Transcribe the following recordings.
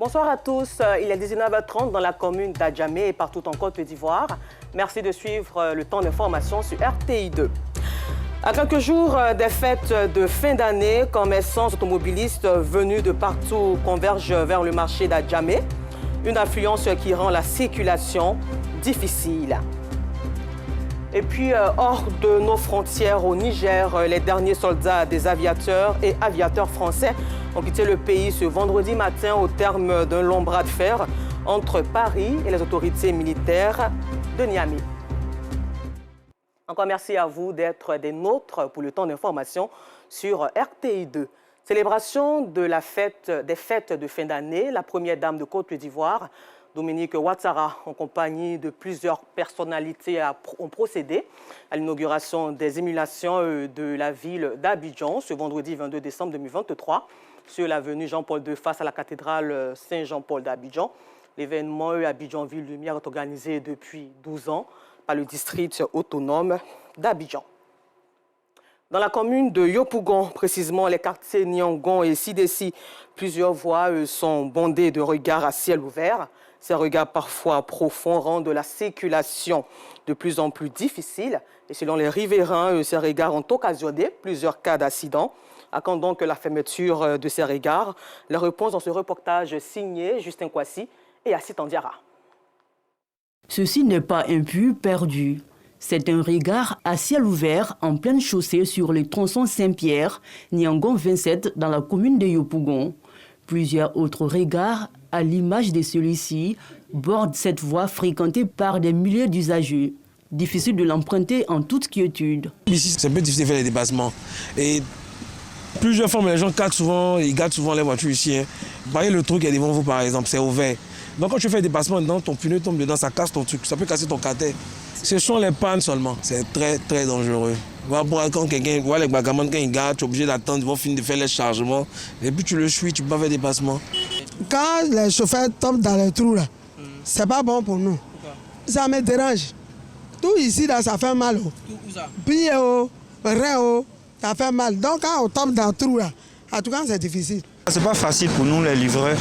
Bonsoir à tous. Il est 19h30 dans la commune d'Adjamé et partout en Côte d'Ivoire. Merci de suivre le temps d'information sur RTI2. À quelques jours des fêtes de fin d'année, commerçants automobilistes venus de partout convergent vers le marché d'Adjamé. Une affluence qui rend la circulation difficile. Et puis, hors de nos frontières au Niger, les derniers soldats des aviateurs et aviateurs français ont quitté le pays ce vendredi matin au terme d'un long bras de fer entre Paris et les autorités militaires de Niamey. Encore merci à vous d'être des nôtres pour le temps d'information sur RTI2. Célébration de des fêtes de fin d'année, la première dame de Côte d'Ivoire, Dominique Ouattara, en compagnie de plusieurs personnalités, ont procédé à l'inauguration des émulations de la ville d'Abidjan ce vendredi 22 décembre 2023 sur l'avenue Jean-Paul II face à la cathédrale Saint-Jean-Paul d'Abidjan. L'événement Abidjan Ville Lumière est organisé depuis 12 ans par le district autonome d'Abidjan. Dans la commune de Yopougon, précisément les quartiers Niangon et Sidessi, plusieurs voies sont bondées de regards à ciel ouvert. Ces regards parfois profonds rendent la circulation de plus en plus difficile. Et selon les riverains, ces regards ont occasionné plusieurs cas d'accidents. À quand donc la fermeture de ces regards? La réponse dans ce reportage signé Justin Kwasi et Assit Andiara. Ceci n'est pas un but perdu. C'est un regard à ciel ouvert en pleine chaussée sur le tronçon Saint-Pierre, Niangon 27, dans la commune de Yopougon. Plusieurs autres regards, à l'image de celui-ci, bordent cette voie fréquentée par des milliers d'usagers. Difficile de l'emprunter en toute quiétude. Ici, c'est un peu difficile de faire les dépassements. Et plusieurs fois, les gens gardent souvent les voitures ici. Hein. Vous voyez le truc qui est devant vous, par exemple, c'est ouvert. Donc quand tu fais des dépassements dedans, ton pneu tombe dedans, ça casse ton truc, ça peut casser ton catet. Ce sont les pannes seulement. C'est très, très dangereux. Quand quelqu'un voit les bagamans, quand ils gardent, tu es obligé d'attendre, ils vont finir de faire les chargements. Et puis tu le suis, tu peux pas faire des dépassements. Quand les chauffeurs tombent dans les trous, c'est pas bon pour nous. Ça me dérange. Tout ici, là, ça fait mal. Pied, rein, ça fait mal. Donc quand on tombe dans le trou, là, en tout cas, c'est difficile. C'est pas facile pour nous, les livreurs,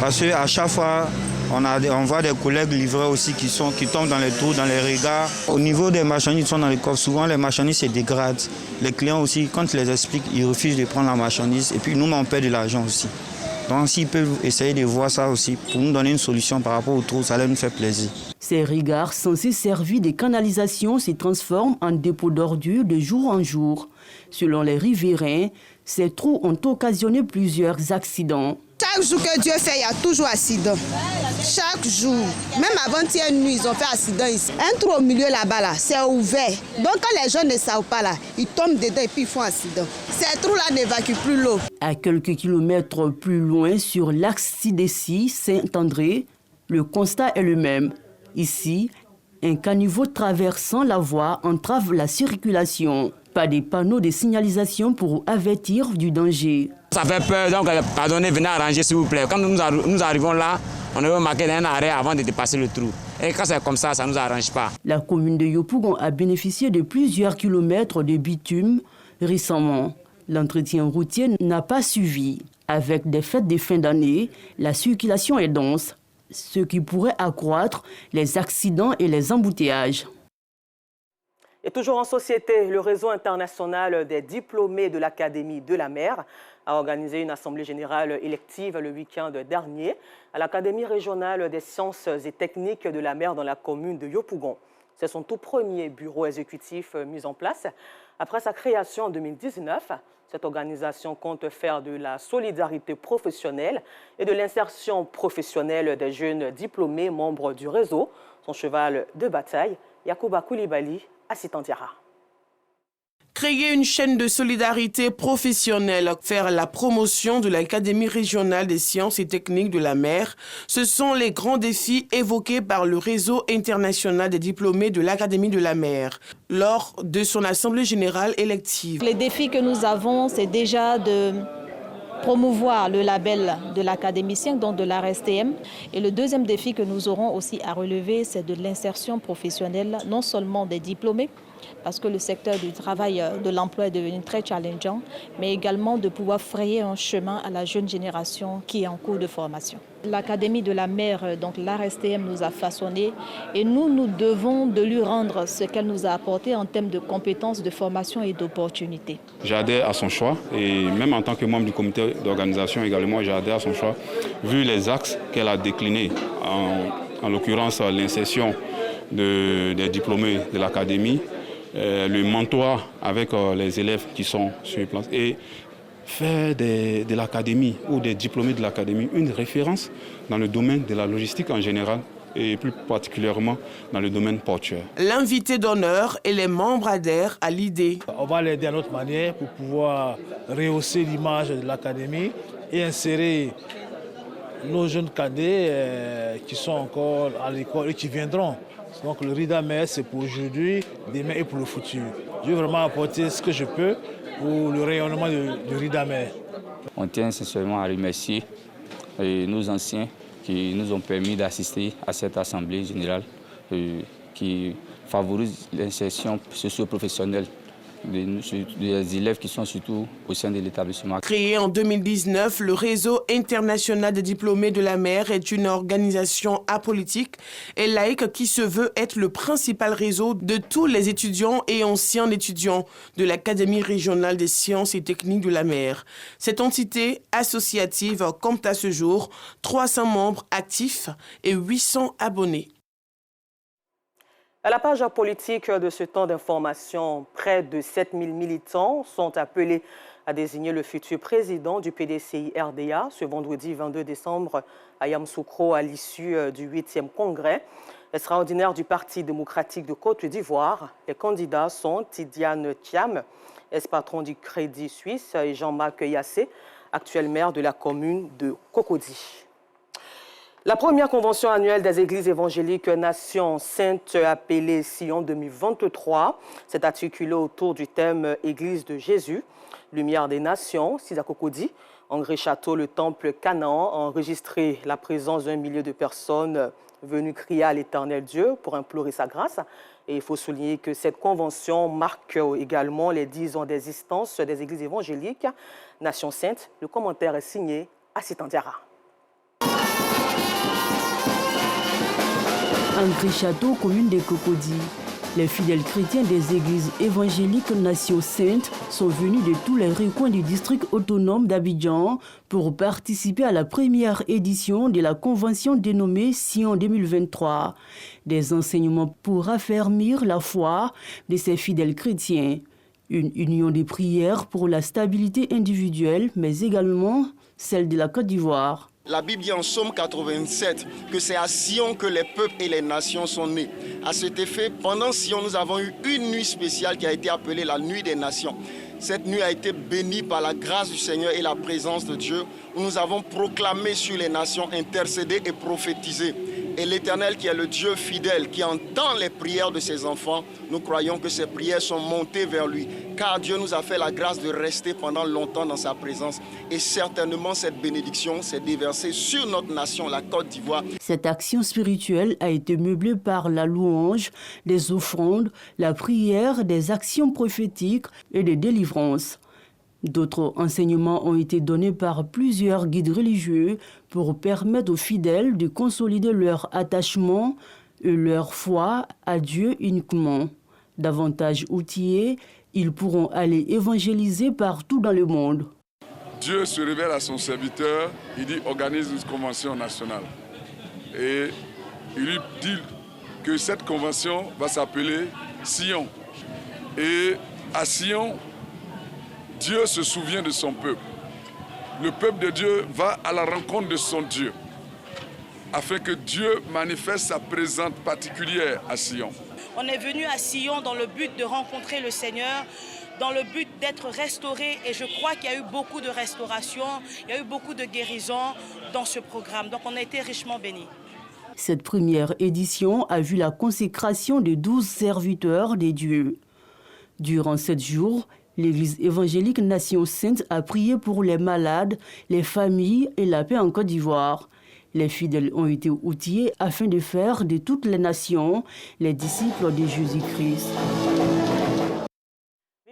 parce qu'à chaque fois, on voit des collègues livreurs aussi qui tombent dans les trous, dans les regards. Au niveau des marchandises qui sont dans les coffres, souvent les marchandises se dégradent. Les clients aussi, quand ils les expliquent, ils refusent de prendre la marchandise. Et puis nous, on perd de l'argent aussi. Donc s'ils peuvent essayer de voir ça aussi, pour nous donner une solution par rapport aux trous, ça leur nous fait plaisir. Ces regards censés servir de canalisation se transforment en dépôt d'ordures de jour en jour. Selon les riverains, ces trous ont occasionné plusieurs accidents. Chaque jour que Dieu fait, il y a toujours accident. Chaque jour. Même avant-hier nuit, ils ont fait accident ici. Un trou au milieu là-bas, là, c'est ouvert. Donc quand les gens ne savent pas, là, ils tombent dedans et puis ils font accident. Ces trous-là n'évacuent plus l'eau. À quelques kilomètres plus loin, sur l'axe Sidessi-Saint-André, le constat est le même. Ici, un caniveau traversant la voie entrave la circulation. Pas de panneaux de signalisation pour avertir du danger. Ça fait peur, donc pardonnez, venez arranger s'il vous plaît. Quand nous arrivons là, on avait marqué un arrêt avant de dépasser le trou. Et quand c'est comme ça, ça ne nous arrange pas. La commune de Yopougon a bénéficié de plusieurs kilomètres de bitume récemment. L'entretien routier n'a pas suivi. Avec des fêtes de fin d'année, la circulation est dense, ce qui pourrait accroître les accidents et les embouteillages. Et toujours en société, le réseau international des diplômés de l'Académie de la mer a organisé une assemblée générale élective le week-end dernier à l'Académie régionale des sciences et techniques de la mer dans la commune de Yopougon. C'est son tout premier bureau exécutif mis en place. Après sa création en 2019, cette organisation compte faire de la solidarité professionnelle et de l'insertion professionnelle des jeunes diplômés membres du réseau. Son cheval de bataille, Yacouba Koulibaly, Assit Andiara. Créer une chaîne de solidarité professionnelle, faire la promotion de l'Académie régionale des sciences et techniques de la mer, ce sont les grands défis évoqués par le réseau international des diplômés de l'Académie de la mer lors de son assemblée générale élective. Les défis que nous avons, c'est déjà de promouvoir le label de l'académicien, donc de l'ARSTM. Et le deuxième défi que nous aurons aussi à relever, c'est de l'insertion professionnelle, non seulement des diplômés, parce que le secteur du travail, de l'emploi est devenu très challengeant, mais également de pouvoir frayer un chemin à la jeune génération qui est en cours de formation. L'Académie de la mer, donc l'ARSTM, nous a façonné et nous devons de lui rendre ce qu'elle nous a apporté en termes de compétences, de formation et d'opportunités. J'adhère à son choix et même en tant que membre du comité d'organisation également, j'adhère à son choix, vu les axes qu'elle a déclinés, en l'occurrence l'insertion des diplômés de l'Académie, le mentorat avec les élèves qui sont sur place et faire de l'Académie ou des diplômés de l'Académie une référence dans le domaine de la logistique en général et plus particulièrement dans le domaine portuaire. L'invité d'honneur et les membres adhèrent à l'idée. On va l'aider à notre manière pour pouvoir rehausser l'image de l'Académie et insérer nos jeunes cadets qui sont encore à l'école et qui viendront. Donc le Ridamer, c'est pour aujourd'hui, demain et pour le futur. Je veux vraiment apporter ce que je peux pour le rayonnement du Ridamer. On tient sincèrement à remercier nos anciens qui nous ont permis d'assister à cette assemblée générale qui favorise l'insertion socio-professionnelle des élèves qui sont surtout au sein de l'établissement. Créé en 2019, le Réseau international des diplômés de la mer est une organisation apolitique et laïque qui se veut être le principal réseau de tous les étudiants et anciens étudiants de l'Académie régionale des sciences et techniques de la mer. Cette entité associative compte à ce jour 300 membres actifs et 800 abonnés. À la page politique de ce temps d'information, près de 7000 militants sont appelés à désigner le futur président du PDCI-RDA ce vendredi 22 décembre à Yamoussoukro à l'issue du 8e congrès extraordinaire du Parti démocratique de Côte d'Ivoire. Les candidats sont Tidiane Thiam, ex-patron du Crédit Suisse, et Jean-Marc Yassé, actuel maire de la commune de Cocody. La première convention annuelle des églises évangéliques Nation Sainte appelée Sion 2023 s'est articulée autour du thème Église de Jésus, Lumière des Nations, Sisa Cocody. André Château, le temple Canaan, a enregistré la présence d'un millier de personnes venues crier à l'Éternel Dieu pour implorer sa grâce. Et il faut souligner que cette convention marque également les 10 ans d'existence des églises évangéliques Nation Sainte. Le commentaire est signé Assitan Diarra. André Château, commune de Cocody. Les fidèles chrétiens des églises évangéliques Nation Sainte sont venus de tous les recoins du district autonome d'Abidjan pour participer à la première édition de la convention dénommée Sion 2023. Des enseignements pour affermir la foi de ces fidèles chrétiens. Une union de prières pour la stabilité individuelle, mais également celle de la Côte d'Ivoire. La Bible dit en Psaume 87 que c'est à Sion que les peuples et les nations sont nés. À cet effet, pendant Sion, nous avons eu une nuit spéciale qui a été appelée la Nuit des Nations. Cette nuit a été bénie par la grâce du Seigneur et la présence de Dieu, où nous avons proclamé sur les nations, intercédé et prophétisé. Et l'Éternel, qui est le Dieu fidèle, qui entend les prières de ses enfants, nous croyons que ces prières sont montées vers lui. Car Dieu nous a fait la grâce de rester pendant longtemps dans sa présence. Et certainement, cette bénédiction s'est déversée sur notre nation, la Côte d'Ivoire. Cette action spirituelle a été meublée par la louange, des offrandes, la prière, des actions prophétiques et des délivrances. D'autres enseignements ont été donnés par plusieurs guides religieux pour permettre aux fidèles de consolider leur attachement et leur foi à Dieu uniquement. Davantage outillés, ils pourront aller évangéliser partout dans le monde. Dieu se révèle à son serviteur, il dit organise une convention nationale. Et il lui dit que cette convention va s'appeler Sion. Et à Sion, Dieu se souvient de son peuple. Le peuple de Dieu va à la rencontre de son Dieu, afin que Dieu manifeste sa présence particulière à Sion. On est venu à Sion dans le but de rencontrer le Seigneur, dans le but d'être restauré. Et je crois qu'il y a eu beaucoup de restauration, il y a eu beaucoup de guérison dans ce programme. Donc on a été richement bénis. Cette première édition a vu la consécration de 12 serviteurs des dieux. Durant 7 jours, l'Église évangélique Nation Sainte a prié pour les malades, les familles et la paix en Côte d'Ivoire. Les fidèles ont été outillés afin de faire de toutes les nations les disciples de Jésus-Christ.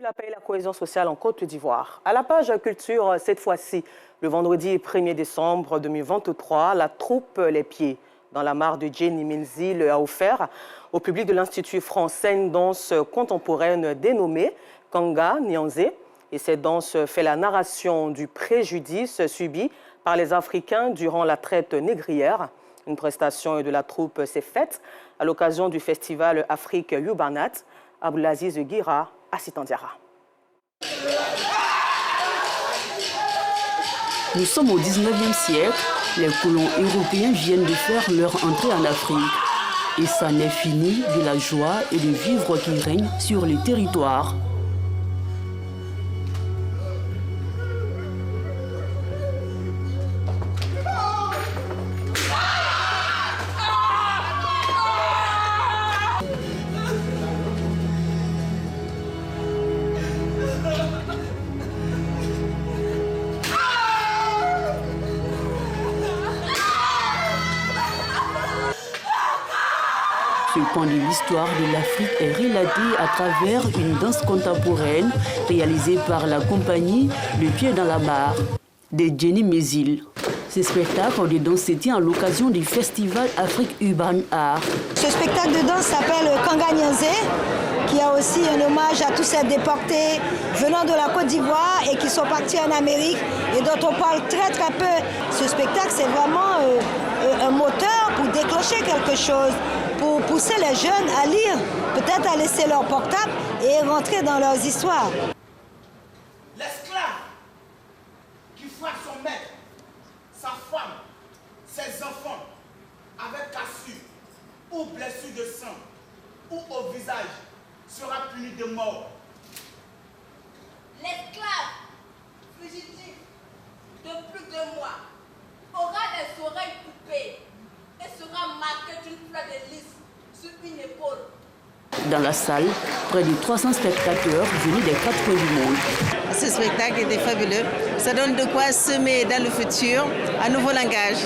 La paix et la cohésion sociale en Côte d'Ivoire. À la page culture, cette fois-ci, le vendredi 1er décembre 2023, la troupe Les Pieds dans la mare de Jenny Menzil a offert au public de l'Institut français une danse contemporaine dénommée Kanga Nyanze. Et cette danse fait la narration du préjudice subi par les Africains durant la traite négrière. Une prestation de la troupe s'est faite à l'occasion du festival Afrique Yubanat. Abdelaziz Guira à Sitandiara. Nous sommes au 19e siècle. Les colons européens viennent de faire leur entrée en Afrique. Et ça n'est fini de la joie et de vivre qui règne sur les territoires. Ce pan de l'histoire de l'Afrique est relaté à travers une danse contemporaine réalisée par la compagnie Le Pied dans la mare de Jenny Menzil. Ce spectacle de danse se tient à l'occasion du festival Afrique Urban Art. Ce spectacle de danse s'appelle Kanga Nyanze, qui a aussi un hommage à tous ces déportés venant de la Côte d'Ivoire et qui sont partis en Amérique et dont on parle très très peu. Ce spectacle, c'est vraiment un moteur pour déclencher quelque chose, pour pousser les jeunes à lire, peut-être à laisser leur portable et rentrer dans leurs histoires. L'esclave qui frappe son maître, sa femme, ses enfants, avec cassure ou blessure de sang ou au visage, sera puni de mort. L'esclave fugitif de plus de mois aura les oreilles coupées et sera marqué d'une fleur de lys sur une épaule. Dans la salle, près de 300 spectateurs venus des 4 coins du monde. Ce spectacle était fabuleux. Ça donne de quoi semer dans le futur un nouveau langage.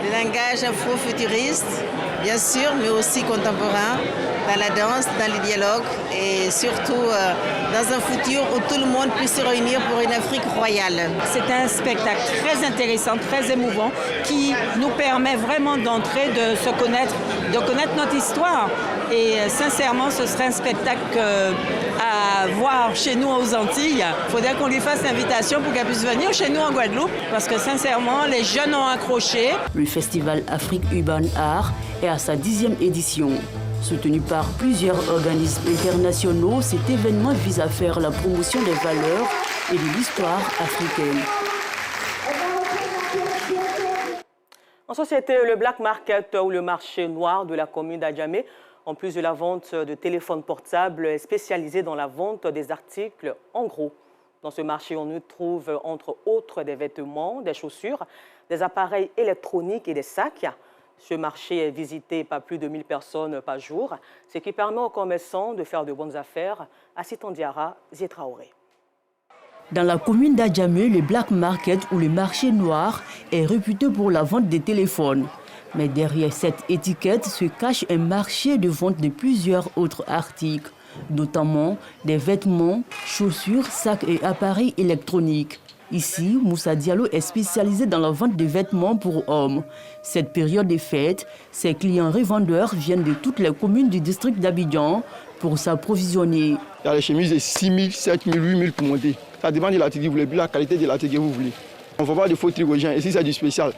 Le langage afro-futuriste, bien sûr, mais aussi contemporain, dans la danse, dans le dialogue et surtout dans un futur où tout le monde puisse se réunir pour une Afrique royale. C'est un spectacle très intéressant, très émouvant, qui nous permet vraiment d'entrer, de se connaître, de connaître notre histoire. Et sincèrement, ce serait un spectacle à voir chez nous aux Antilles. Il faudrait qu'on lui fasse l'invitation pour qu'elle puisse venir chez nous en Guadeloupe, parce que sincèrement, les jeunes ont accroché. Le festival Afrique Urban Art est à sa 10e édition. Soutenu par plusieurs organismes internationaux, cet événement vise à faire la promotion des valeurs et de l'histoire africaine. En société, le Black Market ou le marché noir de la commune d'Adjamé, en plus de la vente de téléphones portables, est spécialisé dans la vente des articles en gros. Dans ce marché, on y trouve entre autres des vêtements, des chaussures, des appareils électroniques et des sacs. Ce marché est visité par plus de 1000 personnes par jour, ce qui permet aux commerçants de faire de bonnes affaires. À Sitandiara, Zietraoré. Dans la commune d'Adjamé, le Black Market ou le marché noir est réputé pour la vente des téléphones. Mais derrière cette étiquette se cache un marché de vente de plusieurs autres articles, notamment des vêtements, chaussures, sacs et appareils électroniques. Ici, Moussa Diallo est spécialisé dans la vente de vêtements pour hommes. Cette période des fêtes, ses clients revendeurs viennent de toutes les communes du district d'Abidjan pour s'approvisionner. Il y a les chemises de 6 000, 7 000, 8 000 pour monter. Ça dépend de l'article que vous voulez, puis la qualité de l'article que vous voulez. On ne va pas de faux trucs aux gens. Ici, c'est du spécial.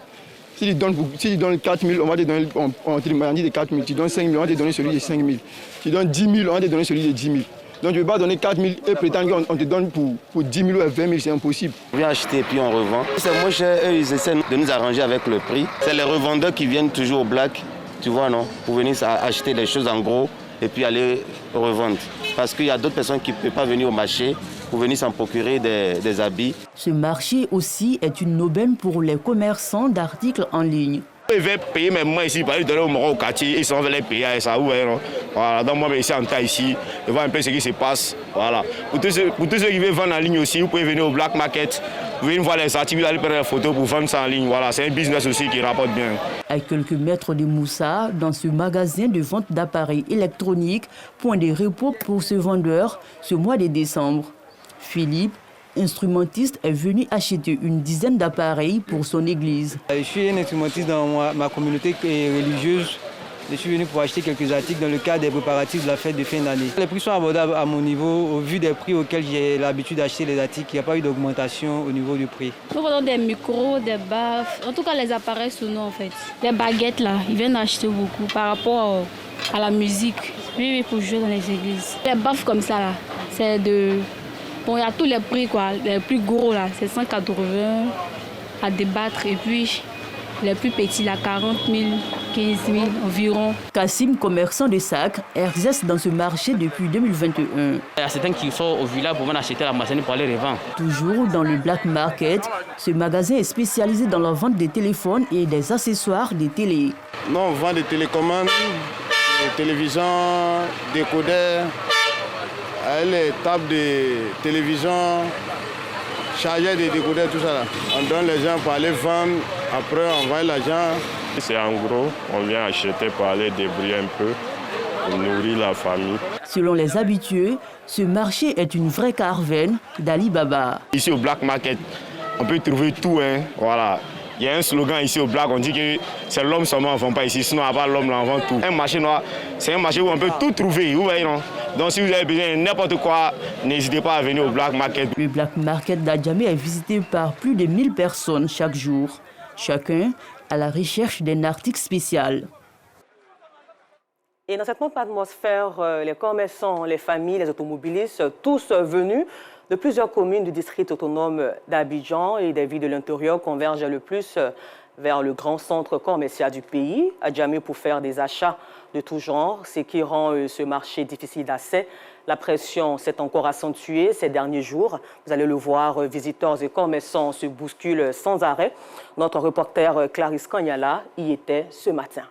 Si tu donnes 4 000, on va te donner en trimarandie de 4 000. Tu donnes 5 000, on va te donner celui de 5 000. Tu donnes 10 000, on va te donner celui de 10 000. Donc tu ne peux pas donner 4 000 et prétendre qu'on te donne pour 10 000 ou 20 000, c'est impossible. On vient acheter et puis on revend. C'est moins cher, eux ils essaient de nous arranger avec le prix. C'est les revendeurs qui viennent toujours au black, tu vois non, pour venir acheter des choses en gros et puis aller revendre. Parce qu'il y a d'autres personnes qui ne peuvent pas venir au marché pour venir s'en procurer des habits. Ce marché aussi est une aubaine pour les commerçants d'articles en ligne. Ils veulent payer même moi ici, par exemple, donner au quartier, ils sont venus payer à ça. Voilà, donc moi, ici en taille ici, je vois un peu ce qui se passe. Voilà. Pour tous ceux qui veulent vendre en ligne aussi, vous pouvez venir au Black Market, vous venez voir les articles, vous allez prendre des photos pour vendre ça en ligne. Voilà, c'est un business aussi qui rapporte bien. À quelques mètres de Moussa, dans ce magasin de vente d'appareils électroniques, point de repos pour ce vendeur ce mois de décembre. Philippe, instrumentiste, est venu acheter une dizaine d'appareils pour son église. Je suis un instrumentiste dans ma communauté religieuse. Je suis venu pour acheter quelques articles dans le cadre des préparatifs de la fête de fin d'année. Les prix sont abordables à mon niveau, au vu des prix auxquels j'ai l'habitude d'acheter les articles. Il n'y a pas eu d'augmentation au niveau du prix. Nous vendons des micros, des baffes, en tout cas les appareils sonores en fait. Les baguettes là, ils viennent acheter beaucoup par rapport à la musique. Oui, pour jouer dans les églises. Les baffes comme ça là, c'est de... Bon, il y a tous les prix quoi, les plus gros là, c'est 180 à débattre et puis... Les plus petits, là, 40 000, 15 000 environ. Kassim, commerçant de sacs, exerce dans ce marché depuis 2021. Il y a certains qui sont au village pour acheter la machine pour aller revendre. Toujours dans le Black Market, ce magasin est spécialisé dans la vente des téléphones et des accessoires des télé. Non, on vend des télécommandes, des télévisions, décodeurs, les tables de télévision, chargeurs de décodeurs, tout ça là. On donne les gens pour aller vendre. Après, on envoie l'argent. C'est en gros, on vient acheter pour aller débrouiller un peu, pour nourrir la famille. Selon les habitués, ce marché est une vraie caravane d'Ali Baba. Ici au Black Market, on peut trouver tout. Hein. Voilà. Il y a un slogan ici au Black, on dit que c'est l'homme seulement, on ne vend pas ici, sinon à part l'homme, on vend tout. Un marché noir, c'est un marché où on peut tout trouver, vous voyez non? Donc si vous avez besoin de n'importe quoi, n'hésitez pas à venir au Black Market. Le Black Market d'Adjamé est visité par plus de 1000 personnes chaque jour. Chacun à la recherche d'un article spécial. Et dans cette même atmosphère, les commerçants, les familles, les automobilistes, tous venus de plusieurs communes du district autonome d'Abidjan et des villes de l'intérieur convergent le plus vers le grand centre commercial du pays, Adjamé, pour faire des achats de tout genre, ce qui rend ce marché difficile d'accès. La pression s'est encore accentuée ces derniers jours. Vous allez le voir, visiteurs et commerçants se bousculent sans arrêt. Notre reporter Clarisse Kanyala y était ce matin.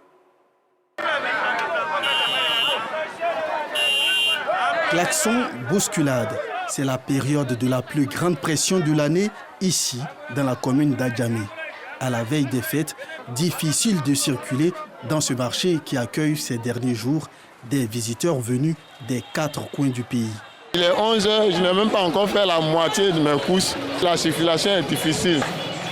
Klaxon, bousculade. C'est la période de la plus grande pression de l'année ici, dans la commune d'Adjamé. À la veille des fêtes, difficile de circuler dans ce marché qui accueille ces derniers jours des visiteurs venus des 4 coins du pays. Il est 11h, je n'ai même pas encore fait la moitié de mes courses. La circulation est difficile.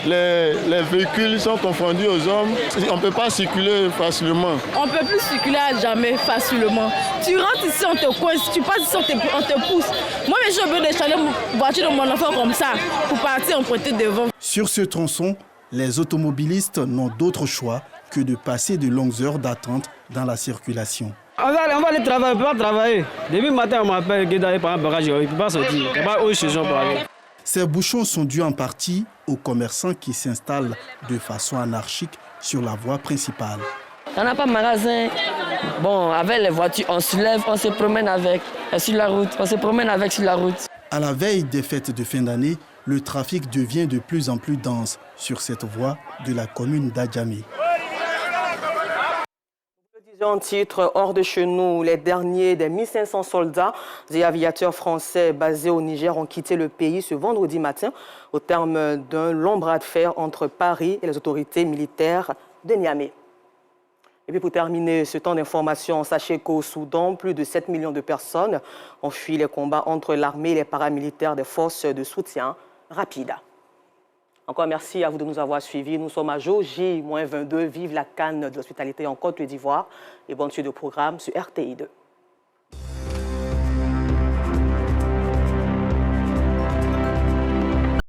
Les véhicules sont confondus aux hommes. On ne peut pas circuler facilement. On ne peut plus circuler à jamais facilement. Tu rentres ici, on te coince. Tu passes ici, on te pousse. Moi, j'ai besoin de changer la voiture de mon enfant comme ça pour partir emprunter devant. Sur ce tronçon, les automobilistes n'ont d'autre choix que de passer de longues heures d'attente dans la circulation. On va aller travailler, on ne peut pas travailler. Depuis le matin, on m'appelle que d'aller par un bagage, il ne peut pas sortir. Il n'y a pas où chez eux pour aller. Ces bouchons sont dus en partie aux commerçants qui s'installent de façon anarchique sur la voie principale. On n'a pas de magasin. Bon, avec les voitures, on se lève, on se promène avec sur la route. On se promène avec sur la route. À la veille des fêtes de fin d'année, le trafic devient de plus en plus dense sur cette voie de la commune d'Adjamé. En titre, hors de chez nous, les derniers des 1500 soldats et aviateurs français basés au Niger ont quitté le pays ce vendredi matin au terme d'un long bras de fer entre Paris et les autorités militaires de Niamey. Et puis pour terminer ce temps d'information, sachez qu'au Soudan, plus de 7 millions de personnes ont fui les combats entre l'armée et les paramilitaires des forces de soutien rapide. Encore merci à vous de nous avoir suivis. Nous sommes à J-22. Vive la Cannes de l'hospitalité en Côte d'Ivoire et bonne suite de programme sur RTI2.